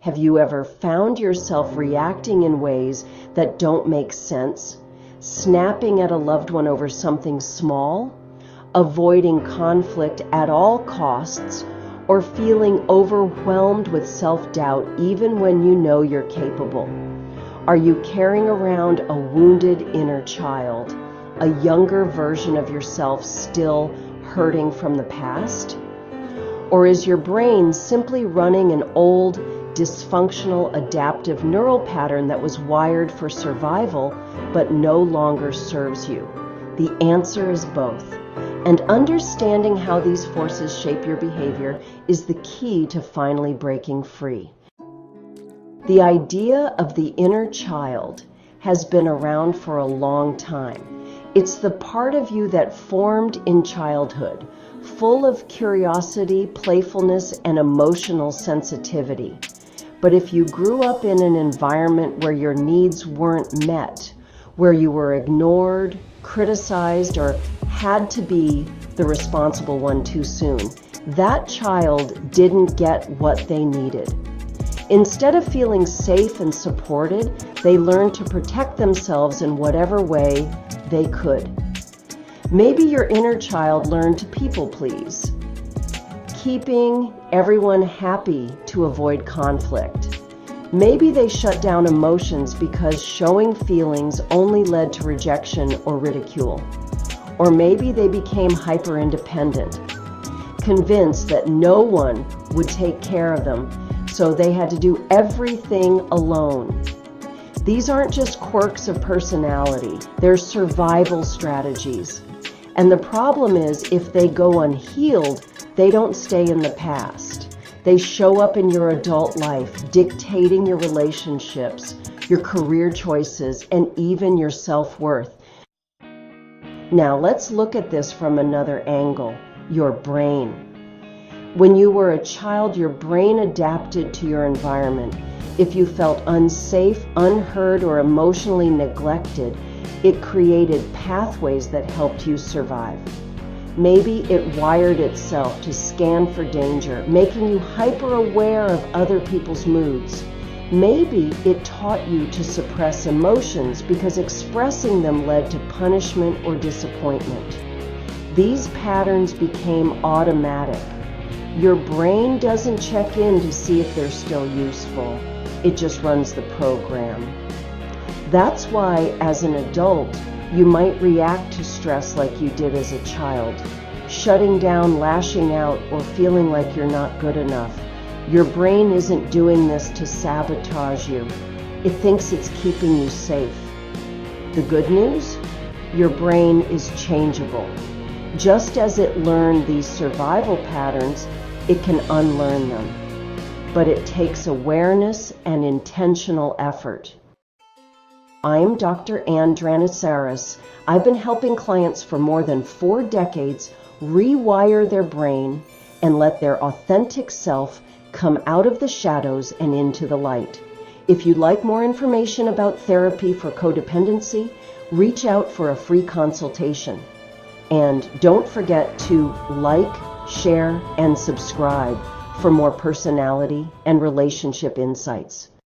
Have you ever found yourself reacting in ways that don't make sense, snapping at a loved one over something small, avoiding conflict at all costs, or feeling overwhelmed with self-doubt even when you know you're capable? Are you carrying around a wounded inner child, a younger version of yourself still hurting from the past? Or is your brain simply running an old, dysfunctional adaptive neural pattern that was wired for survival but no longer serves you? The answer is both. And understanding how these forces shape your behavior is the key to finally breaking free. The idea of the inner child has been around for a long time. It's the part of you that formed in childhood, full of curiosity, playfulness, and emotional sensitivity. But if you grew up in an environment where your needs weren't met, where you were ignored, criticized, or had to be the responsible one too soon, that child didn't get what they needed. Instead of feeling safe and supported, they learned to protect themselves in whatever way they could. Maybe your inner child learned to people please, keeping everyone happy to avoid conflict. Maybe they shut down emotions because showing feelings only led to rejection or ridicule. Or maybe they became hyper-independent, convinced that no one would take care of them, so they had to do everything alone. These aren't just quirks of personality, they're survival strategies. And the problem is, if they go unhealed, they don't stay in the past. They show up in your adult life, dictating your relationships, your career choices, and even your self-worth. Now let's look at this from another angle, your brain. When you were a child, your brain adapted to your environment. If you felt unsafe, unheard, or emotionally neglected, it created pathways that helped you survive. Maybe it wired itself to scan for danger, making you hyper-aware of other people's moods. Maybe it taught you to suppress emotions because expressing them led to punishment or disappointment. These patterns became automatic. Your brain doesn't check in to see if they're still useful. It just runs the program. That's why, as an adult, you might react to stress like you did as a child, shutting down, lashing out, or feeling like you're not good enough. Your brain isn't doing this to sabotage you. It thinks it's keeping you safe. The good news? Your brain is changeable. Just as it learned these survival patterns, it can unlearn them. But it takes awareness and intentional effort. I'm Dr. Dranitsaris. I've been helping clients for more than 4 decades rewire their brain and let their authentic self come out of the shadows and into the light. If you'd like more information about therapy for codependency, reach out for a free consultation. And don't forget to like, share, and subscribe for more personality and relationship insights.